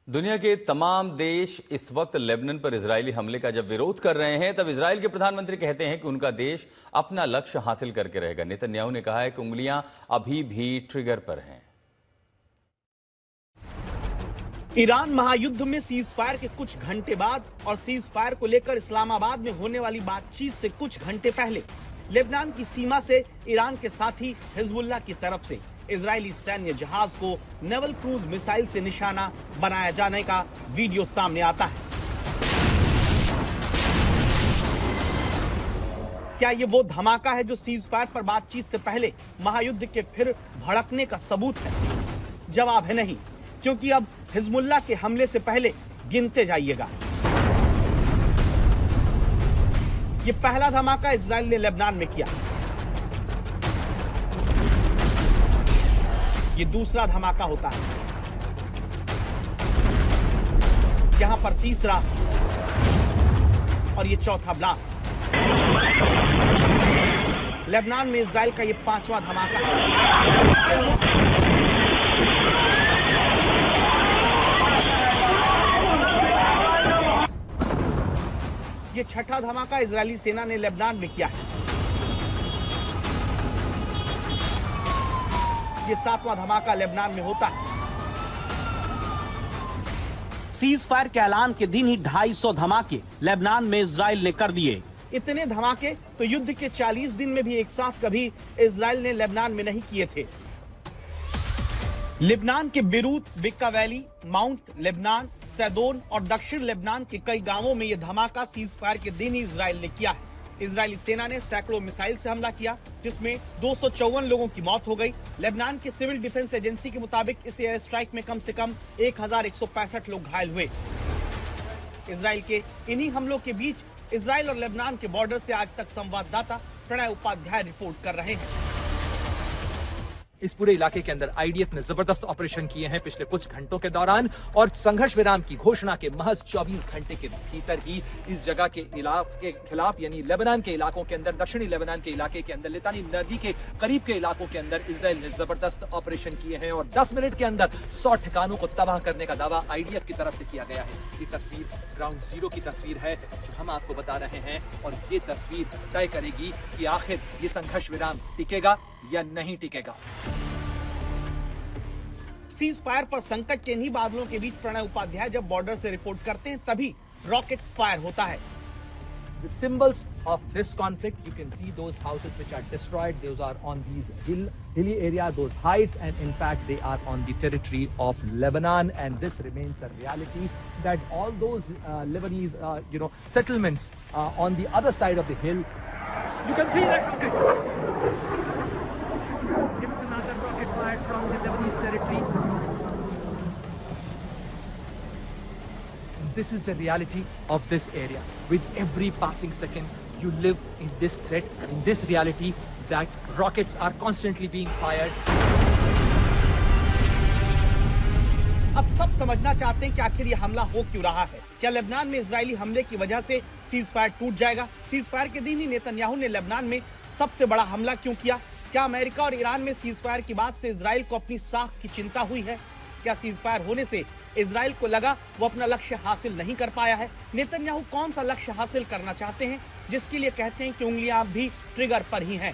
दुनिया के तमाम देश इस वक्त लेबनान पर इजरायली हमले का जब विरोध कर रहे हैं, तब इजरायल के प्रधानमंत्री कहते हैं कि उनका देश अपना लक्ष्य हासिल करके रहेगा। नेतन्याहू ने कहा है कि उंगलियां अभी भी ट्रिगर पर हैं। ईरान महायुद्ध में सीज फायर के कुछ घंटे बाद और सीज फायर को लेकर इस्लामाबाद में होने वाली बातचीत से कुछ घंटे पहले लेबनान की सीमा से ईरान के साथी हिजबुल्लाह की तरफ से इजरायली सैन्य जहाज को नेवल क्रूज मिसाइल से निशाना बनाया जाने का वीडियो सामने आता है। क्या ये वो धमाका है जो सीज फायर पर बातचीत से पहले महायुद्ध के फिर भड़कने का सबूत है? जवाब है नहीं, क्योंकि अब हिजबुल्लाह के हमले से पहले गिनते जाइएगा। ये पहला धमाका इजरायल ने लेबनान में किया, ये दूसरा धमाका होता है, यहां पर तीसरा और ये चौथा ब्लास्ट। लेबनान में इजरायल का ये पांचवा धमाका है। ये छठा धमाका इजरायली सेना ने लेबनान में किया है। ये सातवां धमाका लेबनान में होता है। सीज फायर के ऐलान के दिन ही 250 धमाके लेबनान में इजरायल ने कर दिए। इतने धमाके तो युद्ध के 40 दिन में भी एक साथ कभी इजरायल ने लेबनान में नहीं किए थे। लेबनान के Beirut, Bekaa valley, Mount Lebanon, Sidon और दक्षिण लेबनान के कई गांवों में यह धमाका सीज फायर के दिन ही इजरायल ने किया है। इजरायली सेना ने सैकड़ों मिसाइल से हमला किया, जिसमें 254 लोगों की मौत हो गई। लेबनान की सिविल डिफेंस एजेंसी के मुताबिक इस एयर स्ट्राइक में कम से कम 1165 लोग घायल हुए। इजरायल के इन्हीं हमलों के बीच इजरायल और लेबनान के बॉर्डर से आज तक संवाददाता प्रणय उपाध्याय रिपोर्ट कर रहे हैं। इस पूरे इलाके के अंदर आईडीएफ ने जबरदस्त ऑपरेशन किए हैं पिछले कुछ घंटों के दौरान, और संघर्ष विराम की घोषणा के महज 24 घंटे के भीतर ही इस जगह के इलाके के खिलाफ, यानी लेबनान के इलाकों के अंदर, दक्षिणी लेबनान के इलाके के अंदर, लितानी नदी के करीब के इलाकों के अंदर इजरायल ने जबरदस्त ऑपरेशन किए हैं और 10 मिनट के अंदर 100 ठिकानों को तबाह करने का दावा आईडीएफ की तरफ से किया गया है। ये तस्वीर ग्राउंड जीरो की तस्वीर है जो हम आपको बता रहे हैं, और ये तस्वीर तय करेगी कि आखिर ये संघर्ष विराम टिकेगा या नहीं टिकेगा। सीज फायर पर संकट के इन्हीं बादलों के बीच प्रणय उपाध्याय जब बॉर्डर से रिपोर्ट करते हैं, तभी रॉकेट फायर होता है। The symbols of this conflict, you can see those houses which are destroyed. Those are on these hilly area, those heights, and in fact they are on the territory of Lebanon. And this remains a reality that all those Lebanese, settlements on the other side of the hill. You can see that rocket. It's another rocket fired from the Lebanese territory. This is the reality of this area. With every passing second, you live in this threat, in this reality that rockets are constantly being fired. अब सब समझना चाहते हैं कि आखिर ये हमला हो क्यों रहा है। क्या लेबनान में इजरायली हमले की वजह से सीज फायर टूट जाएगा? सीज फायर के दिन ही नेतन्याहू ने लेबनान में सबसे बड़ा हमला क्यों किया? क्या अमेरिका और ईरान में सीज फायर की बात से इजराइल को अपनी साख की चिंता हुई है? क्या सीज फायर होने से इजराइल को लगा वो अपना लक्ष्य हासिल नहीं कर पाया है? नेतन्याहू कौन सा लक्ष्य हासिल करना चाहते हैं जिसके लिए कहते हैं कि उंगलियां भी ट्रिगर पर ही हैं?